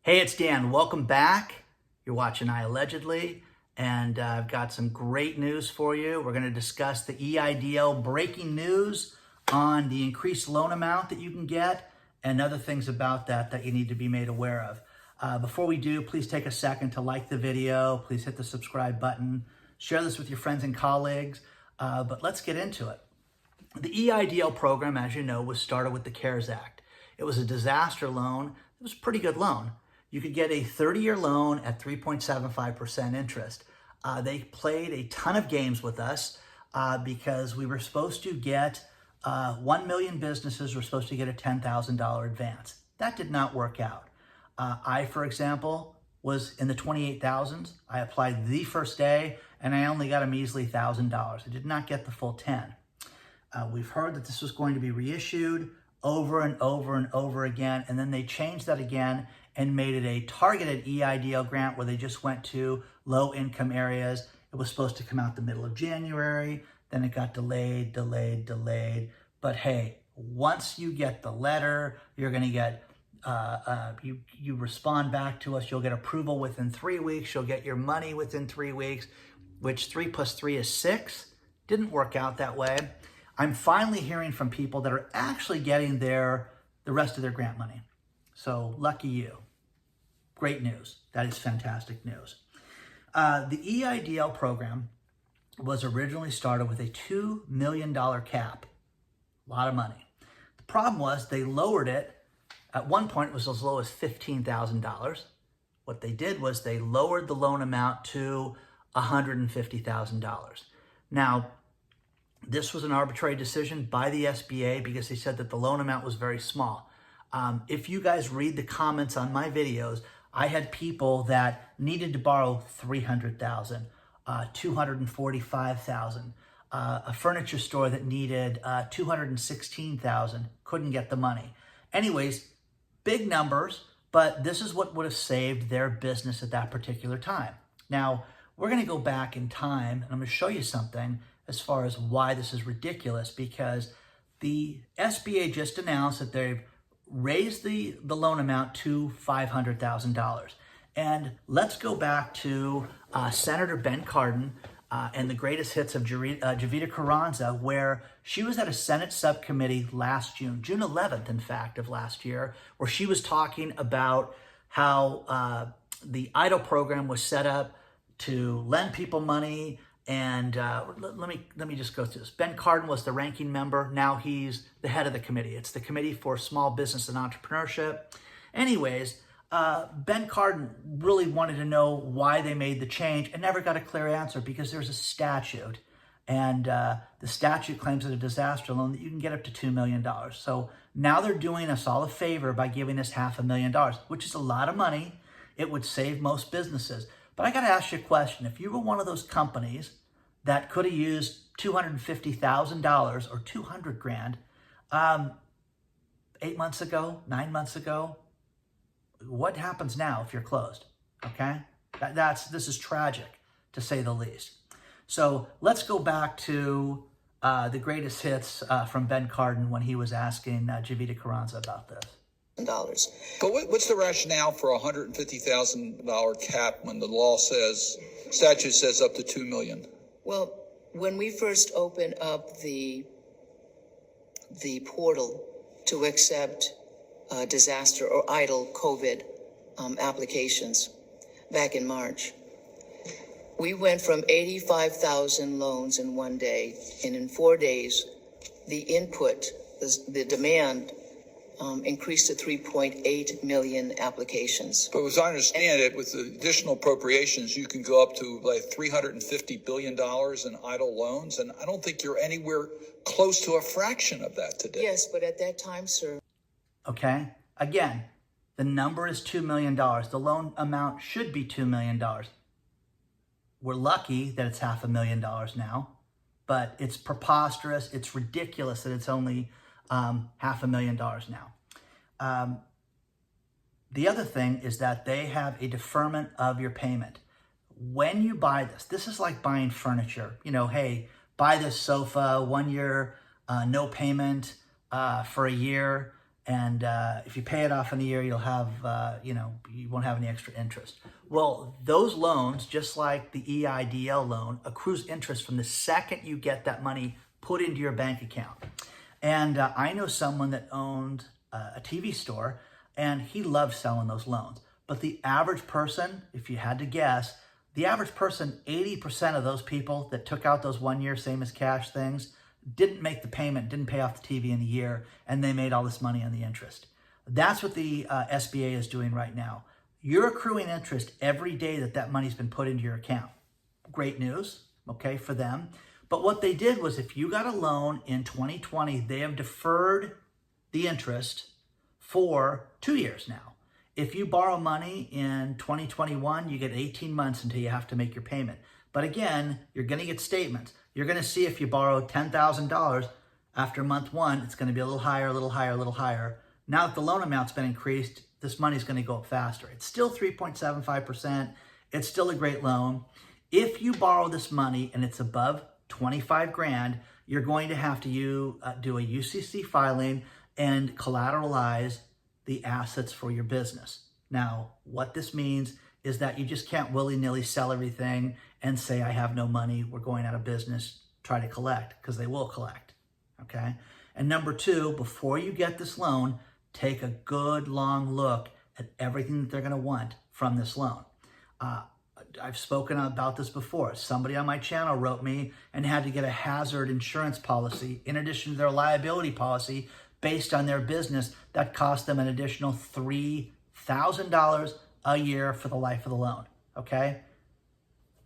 Hey, it's Dan. Welcome back. You're watching iAllegedly, and I've got some great news for you. We're going to discuss the EIDL breaking news on the increased loan amount that you can get and other things about that you need to be made aware of. Before we do, please take a second to like the video. Please hit the subscribe button. Share this with your friends and colleagues. But let's get into it. The EIDL program, as you know, was started with the CARES Act. It was a disaster loan. It was a pretty good loan. You could get a 30-year loan at 3.75% interest. They played a ton of games with us because we were supposed to get 1 million businesses were supposed to get a $10,000 advance. That did not work out. I, for example, was in the 28,000s. I applied the first day and I only got a measly $1,000. I did not get the full 10. We've heard that this was going to be reissued over and over and over again, and then they changed that again and made it a targeted EIDL grant where they just went to low-income areas. It was supposed to come out the middle of January, then it got delayed. But hey, once you get the letter, you're going to get, you respond back to us, you'll get approval within 3 weeks, you'll get your money within 3 weeks, which 3 plus 3 is 6. Didn't work out that way. I'm finally hearing from people that are actually getting the rest of their grant money. So lucky you. Great news. That is fantastic news. The EIDL program was originally started with a $2 million cap. A lot of money. The problem was they lowered it. At one point, it was as low as $15,000. What they did was they lowered the loan amount to $150,000. Now, this was an arbitrary decision by the SBA because they said that the loan amount was very small. If you guys read the comments on my videos, I had people that needed to borrow $300,000, $245,000, a furniture store that needed $216,000, couldn't get the money. Anyways, big numbers, but this is what would have saved their business at that particular time. Now, we're going to go back in time, and I'm going to show you something as far as why this is ridiculous, because the SBA just announced that they've raised the loan amount to $500,000. And let's go back to Senator Ben Cardin and the greatest hits of Javita Carranza, where she was at a Senate subcommittee last June 11th, in fact, of last year, where she was talking about how the EIDL program was set up to lend people money. And let me just go through this. Ben Cardin was the ranking member. Now he's the head of the committee. It's the Committee for Small Business and Entrepreneurship. Anyways, Ben Cardin really wanted to know why they made the change and never got a clear answer because there's a statute. And the statute claims that a disaster loan that you can get up to $2 million. So now they're doing us all a favor by giving us $500,000, which is a lot of money. It would save most businesses. But I got to ask you a question. If you were one of those companies that could have used $250,000 or $200,000 8 months ago, 9 months ago, what happens now if you're closed? Okay, this is tragic to say the least. So let's go back to the greatest hits from Ben Cardin when he was asking Javita Carranza about this. But what's the rationale for a $150,000 cap when the statute says up to $2 million? Well, when we first opened up the portal to accept disaster or EIDL COVID applications back in March, we went from 85,000 loans in one day, and in 4 days, the input, the demand, increased to 3.8 million applications. But as I understand it, with the additional appropriations, you can go up to like $350 billion in EIDL loans, and I don't think you're anywhere close to a fraction of that today. Yes, but at that time, sir. Okay, again, the number is $2 million. The loan amount should be $2 million. We're lucky that it's $500,000 now, but it's preposterous. It's ridiculous that it's only $500,000 now. The other thing is that they have a deferment of your payment. When you buy this is like buying furniture. You know, hey, buy this sofa, 1 year, no payment for a year. And if you pay it off in a year, you'll have, you won't have any extra interest. Well, those loans, just like the EIDL loan, accrues interest from the second you get that money put into your bank account. And I know someone that owned a TV store, and he loved selling those loans. But the average person, if you had to guess, the average person, 80% of those people that took out those 1 year same as cash things didn't make the payment, didn't pay off the TV in a year, and they made all this money on the interest. That's what the SBA is doing right now. You're accruing interest every day that money's been put into your account. Great news, okay, for them. But what they did was, if you got a loan in 2020, they have deferred the interest for 2 years now. If you borrow money in 2021, you get 18 months until you have to make your payment. But again, you're going to get statements. You're going to see if you borrow $10,000 after month one, it's going to be a little higher, a little higher, a little higher. Now that the loan amount's been increased, this money's going to go up faster. It's still 3.75%. It's still a great loan. If you borrow this money and it's above 25 grand, you're going to have to do a UCC filing and collateralize the assets for your business. Now, what this means is that you just can't willy-nilly sell everything and say, I have no money, we're going out of business, try to collect, because they will collect, okay? And number two, before you get this loan, take a good long look at everything that they're gonna want from this loan. I've spoken about this before. Somebody on my channel wrote me and had to get a hazard insurance policy in addition to their liability policy based on their business that cost them an additional $3,000 a year for the life of the loan, okay?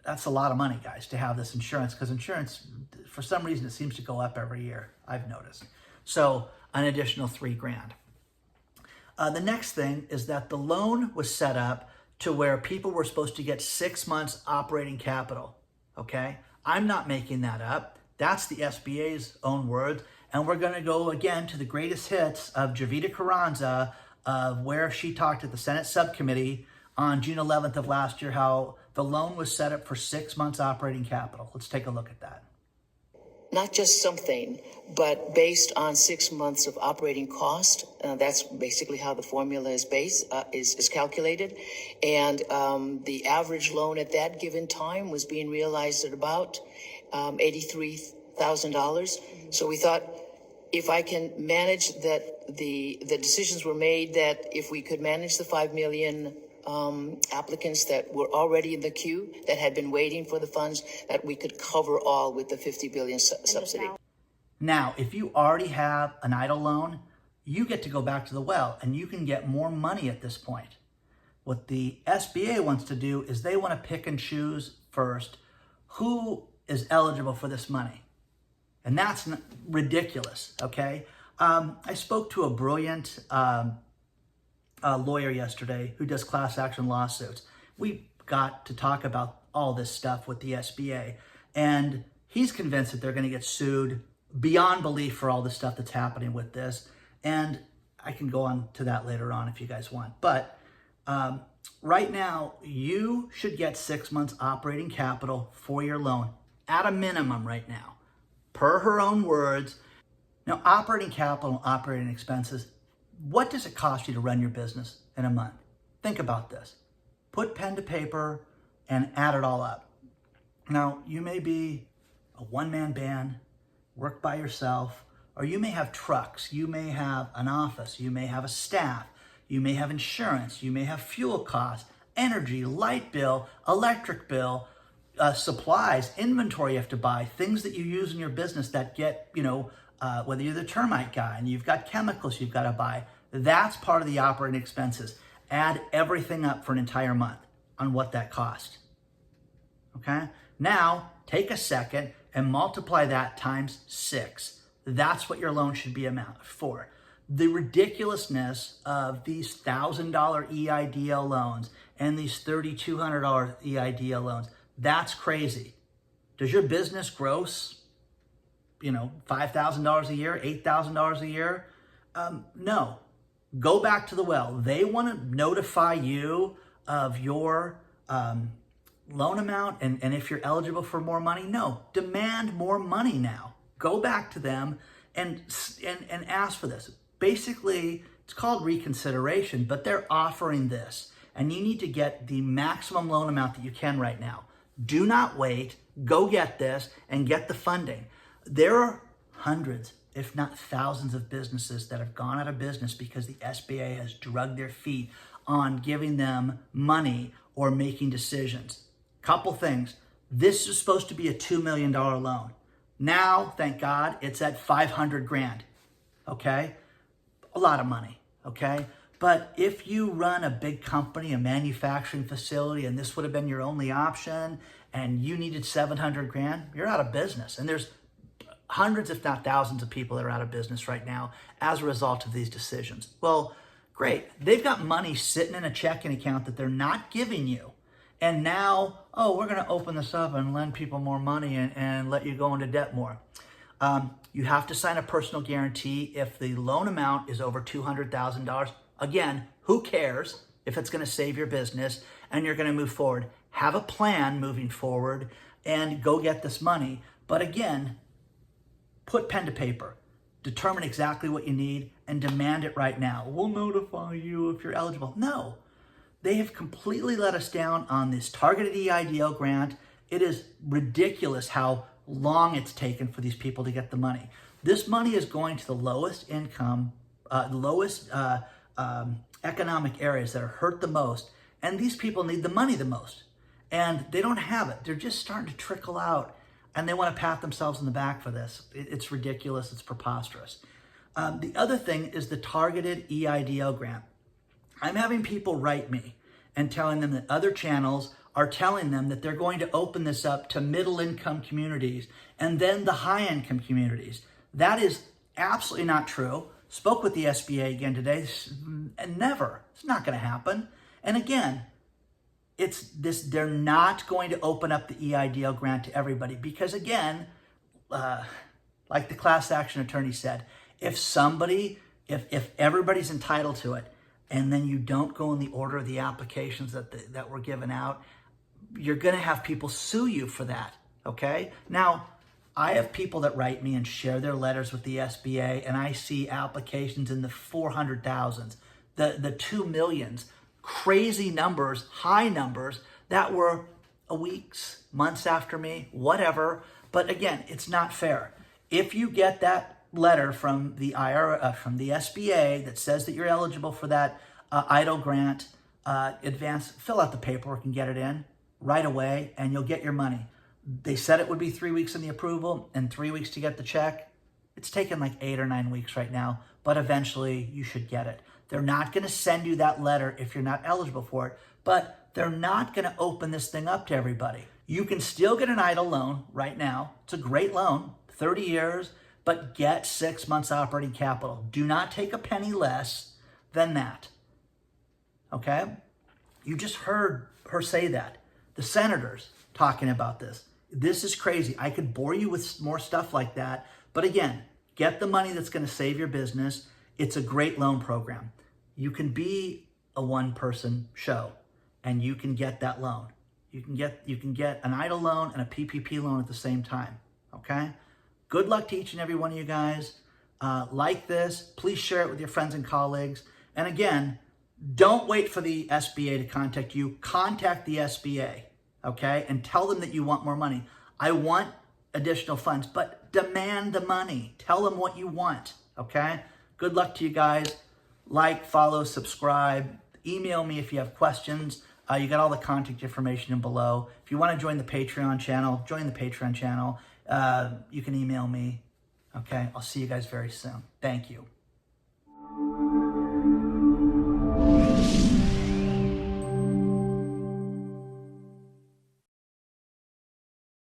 That's a lot of money, guys, to have this insurance, because insurance, for some reason, it seems to go up every year, I've noticed. So an additional $3 grand. The next thing is that the loan was set up to where people were supposed to get 6 months operating capital, okay? I'm not making that up. That's the SBA's own words. And we're gonna go again to the greatest hits of Javita Carranza, of where she talked at the Senate subcommittee on June 11th of last year, how the loan was set up for 6 months operating capital. Let's take a look at that. Not just something, but based on 6 months of operating cost. That's basically how the formula is is calculated. And the average loan at that given time was being realized at about $83,000. So we thought, if I can manage that, the decisions were made that if we could manage the 5 million applicants that were already in the queue, that had been waiting for the funds, that we could cover all with the 50 billion subsidy. Now, if you already have an EIDL loan, you get to go back to the well and you can get more money at this point. What the SBA wants to do is they want to pick and choose first who is eligible for this money. And that's ridiculous, okay? I spoke to a brilliant lawyer yesterday who does class action lawsuits. We got to talk about all this stuff with the SBA, and he's convinced that they're going to get sued beyond belief for all the stuff that's happening with this. And I can go on to that later on if you guys want. But right now, you should get 6 months operating capital for your loan at a minimum right now, per her own words. Now, operating capital, operating expenses, what does it cost you to run your business in a month? Think about this. Put pen to paper and add it all up. Now, you may be a one-man band, work by yourself, or you may have trucks, you may have an office, you may have a staff, you may have insurance, you may have fuel costs, energy, light bill, electric bill, supplies, inventory you have to buy, things that you use in your business that get, whether you're the termite guy and you've got chemicals you've got to buy, that's part of the operating expenses. Add everything up for an entire month on what that cost. Okay? Now, take a second and multiply that times 6. That's what your loan should be amount for. The ridiculousness of these $1,000 EIDL loans and these $3,200 EIDL loans, that's crazy. Does your business gross, $5,000 a year, $8,000 a year? No. Go back to the well. They want to notify you of your loan amount and if you're eligible for more money. No, demand more money now. Go back to them and ask for this. Basically, It's called reconsideration, but they're offering this. And you need to get the maximum loan amount that you can right now. Do not wait. Go get this and get the funding. There are hundreds, if not thousands of businesses that have gone out of business because the SBA has drugged their feet on giving them money or making decisions. Couple things. This is supposed to be a $2 million loan. Now, thank God, it's at 500 grand. Okay? A lot of money. Okay? But if you run a big company, a manufacturing facility, and this would have been your only option, and you needed 700 grand, you're out of business. And there's hundreds, if not thousands of people that are out of business right now as a result of these decisions. Well, great. They've got money sitting in a checking account that they're not giving you. And now, oh, we're going to open this up and lend people more money and let you go into debt more. You have to sign a personal guarantee if the loan amount is over $200,000. Again, who cares if it's going to save your business and you're going to move forward? Have a plan moving forward and go get this money. But again, put pen to paper. Determine exactly what you need and demand it right now. We'll notify you if you're eligible. No, they have completely let us down on this targeted EIDL grant. It is ridiculous how long it's taken for these people to get the money. This money is going to the lowest income, economic areas that are hurt the most, and these people need the money the most, and they don't have it. They're just starting to trickle out, and they want to pat themselves on the back for this. It's ridiculous. It's preposterous. The other thing is the targeted EIDL grant. I'm having people write me and telling them that other channels are telling them that they're going to open this up to middle-income communities and then the high-income communities. That is absolutely not true. Spoke with the SBA again today, and never. It's not going to happen. And again, they're not going to open up the EIDL grant to everybody because again, like the class action attorney said, if everybody's entitled to it, and then you don't go in the order of the applications that were given out, you're going to have people sue you for that, okay? Now, I have people that write me and share their letters with the SBA, and I see applications in the 400,000s, the 2 millions, crazy numbers, high numbers that were weeks, months after me, whatever. But again, it's not fair. If you get that letter from the from the SBA that says that you're eligible for that EIDL grant, advance, fill out the paperwork and get it in right away, and you'll get your money. They said it would be 3 weeks in the approval and 3 weeks to get the check. It's taken like 8 or 9 weeks right now, but eventually you should get it. They're not going to send you that letter if you're not eligible for it, but they're not going to open this thing up to everybody. You can still get an EIDL loan right now. It's a great loan, 30 years, but get 6 months operating capital. Do not take a penny less than that. Okay? You just heard her say that. The senators talking about this. This is crazy. I could bore you with more stuff like that. But again, get the money that's going to save your business. It's a great loan program. You can be a one-person show and you can get that loan. You can get an EIDL loan and a PPP loan at the same time. Okay? Good luck to each and every one of you guys. Like this. Please share it with your friends and colleagues. And again, don't wait for the SBA to contact you. Contact the SBA, okay? And tell them that you want more money. I want additional funds, but demand the money. Tell them what you want, okay? Good luck to you guys. Like, follow, subscribe. Email me if you have questions. You got all the contact information in below. If you want to join the Patreon channel, join the Patreon channel. You can email me, okay? I'll see you guys very soon. Thank you.